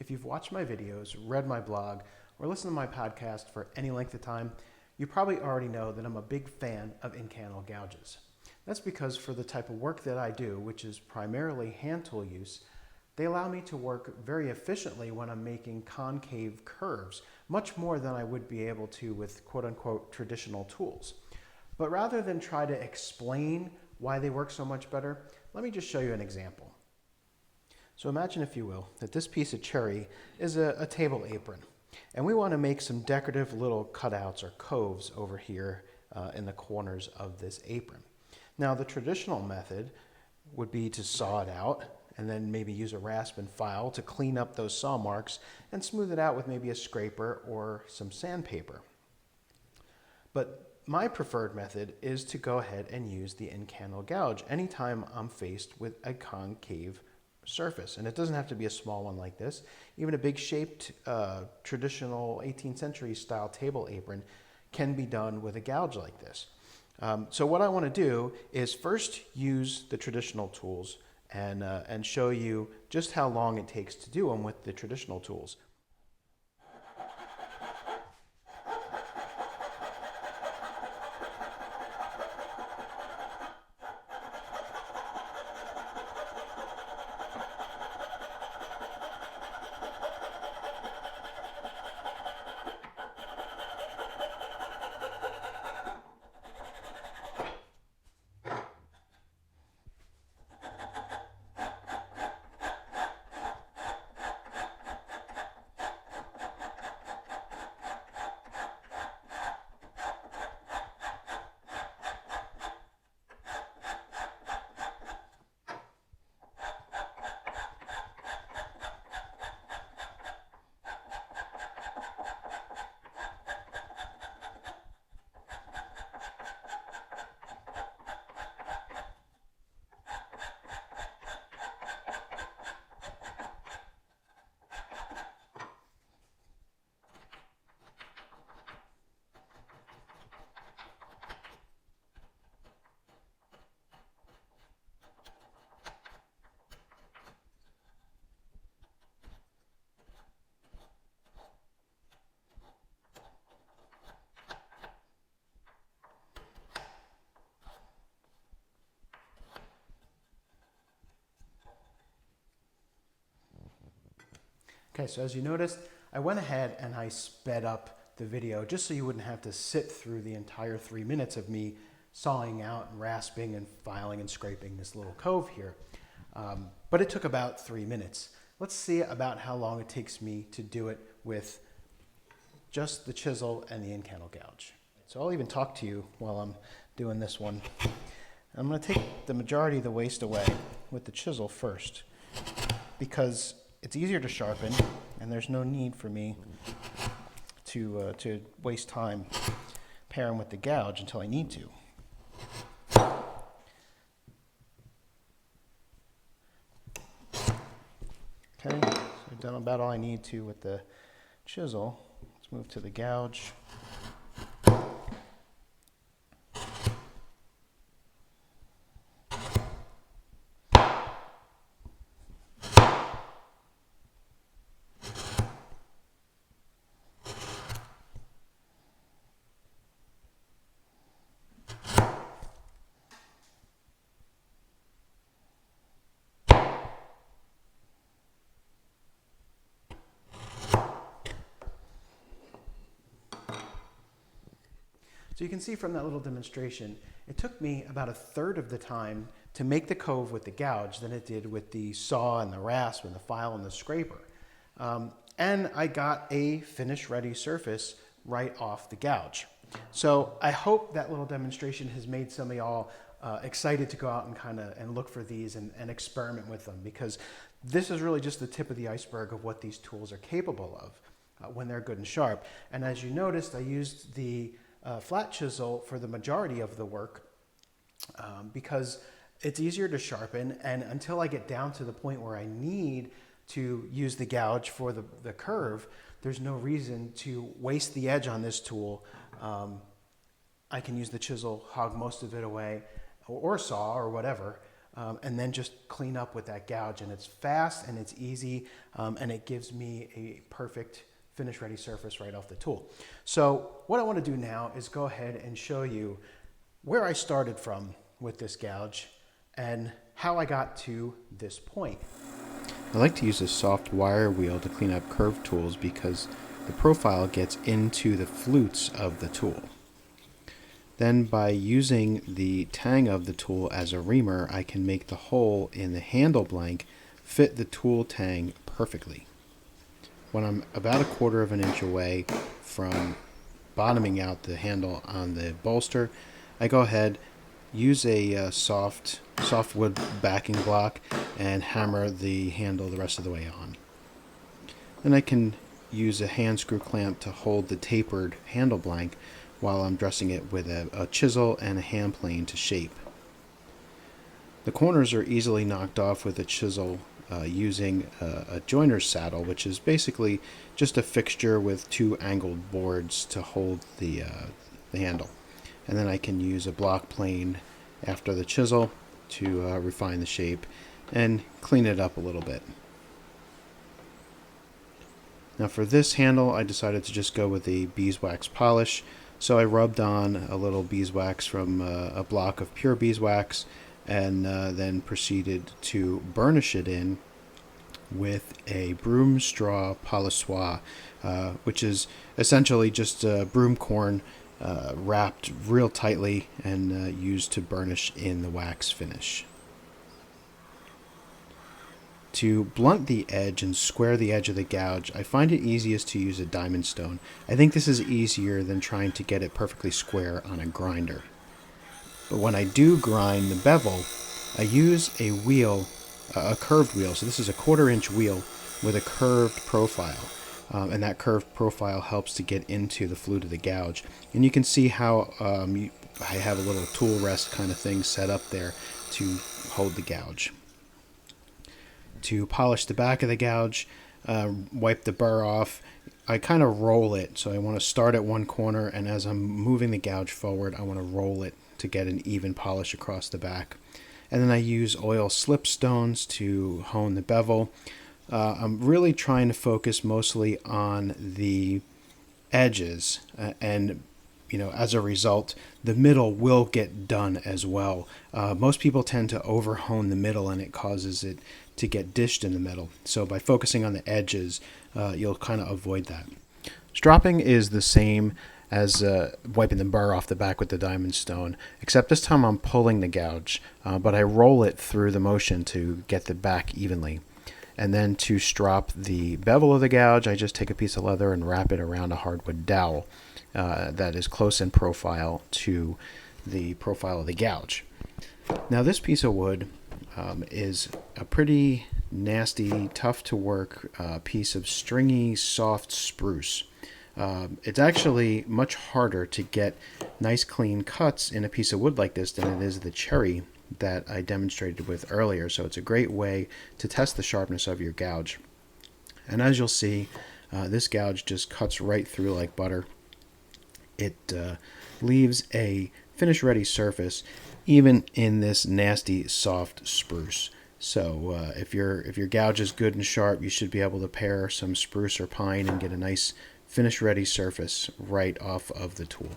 If you've watched my videos, read my blog, or listened to my podcast for any length of time, you probably already know that I'm a big fan of in-cannel gouges. That's because for the type of work that I do, which is primarily hand tool use, they allow me to work very efficiently when I'm making concave curves, much more than I would be able to with quote-unquote traditional tools. But rather than try to explain why they work so much better, let me just show you an example. So imagine, if you will, that this piece of cherry is a table apron, and we want to make some decorative little cutouts or coves over here in the corners of this apron. Now, the traditional method would be to saw it out and then maybe use a rasp and file to clean up those saw marks and smooth it out with maybe a scraper or some sandpaper. But my preferred method is to go ahead and use the in-cannel gouge anytime I'm faced with a concave surface. And it doesn't have to be a small one like this. Even a big shaped traditional 18th century style table apron can be done with a gouge like this. So what I want to do is first use the traditional tools and show you just how long it takes to do them with the traditional tools. Okay, so as you noticed, I went ahead and I sped up the video just so you wouldn't have to sit through the entire 3 minutes of me sawing out and rasping and filing and scraping this little cove here. But it took about 3 minutes. Let's see about how long it takes me to do it with just the chisel and the in-cannel gouge. So I'll even talk to you while I'm doing this one. I'm going to take the majority of the waste away with the chisel first, because it's easier to sharpen, and there's no need for me to waste time pairing with the gouge until I need to. Okay, so I've done about all I need to with the chisel. Let's move to the gouge. So you can see from that little demonstration, it took me about a third of the time to make the cove with the gouge than it did with the saw and the rasp and the file and the scraper. And I got a finish ready surface right off the gouge. So I hope that little demonstration has made some of y'all excited to go out and look for these and experiment with them, because this is really just the tip of the iceberg of what these tools are capable of when they're good and sharp. And as you noticed, I used the flat chisel for the majority of the work because it's easier to sharpen, and until I get down to the point where I need to use the gouge for the curve, there's no reason to waste the edge on this tool. I can use the chisel, hog most of it away, or saw or whatever, and then just clean up with that gouge. And it's fast and it's easy, and it gives me a perfect finish ready surface right off the tool. So what I want to do now is go ahead and show you where I started from with this gouge and how I got to this point. I like to use a soft wire wheel to clean up curved tools because the profile gets into the flutes of the tool. Then by using the tang of the tool as a reamer, I can make the hole in the handle blank fit the tool tang perfectly. When I'm about 1/4 of an inch away from bottoming out the handle on the bolster, I go ahead, use a softwood backing block and hammer the handle the rest of the way on. Then I can use a hand screw clamp to hold the tapered handle blank while I'm dressing it with a chisel and a hand plane to shape. The corners are easily knocked off with a chisel using a joiner's saddle, which is basically just a fixture with 2 angled boards to hold the handle. And then I can use a block plane after the chisel to refine the shape and clean it up a little bit. Now for this handle, I decided to just go with the beeswax polish. So I rubbed on a little beeswax from a block of pure beeswax and then proceeded to burnish it in with a broom straw polissoir, which is essentially just broom corn wrapped real tightly and used to burnish in the wax finish. To blunt the edge and square the edge of the gouge, I find it easiest to use a diamond stone. I think this is easier than trying to get it perfectly square on a grinder. But when I do grind the bevel, I use a wheel, a curved wheel. So this is a 1/4 inch wheel with a curved profile. And that curved profile helps to get into the flute of the gouge. And you can see how I have a little tool rest kind of thing set up there to hold the gouge. To polish the back of the gouge, wipe the burr off, I kind of roll it. So I want to start at one corner, and as I'm moving the gouge forward, I want to roll it to get an even polish across the back. And then I use oil slipstones to hone the bevel. I'm really trying to focus mostly on the edges, and as a result, the middle will get done as well. Most people tend to over hone the middle, and it causes it to get dished in the middle. So by focusing on the edges, you'll kind of avoid that. Stropping is the same as wiping the burr off the back with the diamond stone, except this time I'm pulling the gouge, but I roll it through the motion to get the back evenly. And then to strop the bevel of the gouge, I just take a piece of leather and wrap it around a hardwood dowel that is close in profile to the profile of the gouge. Now this piece of wood is a pretty nasty, tough to work piece of stringy, soft spruce. It's actually much harder to get nice clean cuts in a piece of wood like this than it is the cherry that I demonstrated with earlier. So it's a great way to test the sharpness of your gouge. And as you'll see, this gouge just cuts right through like butter. It leaves a finish ready surface even in this nasty soft spruce. So if your gouge is good and sharp, you should be able to pair some spruce or pine and get a nice finish ready surface right off of the tool.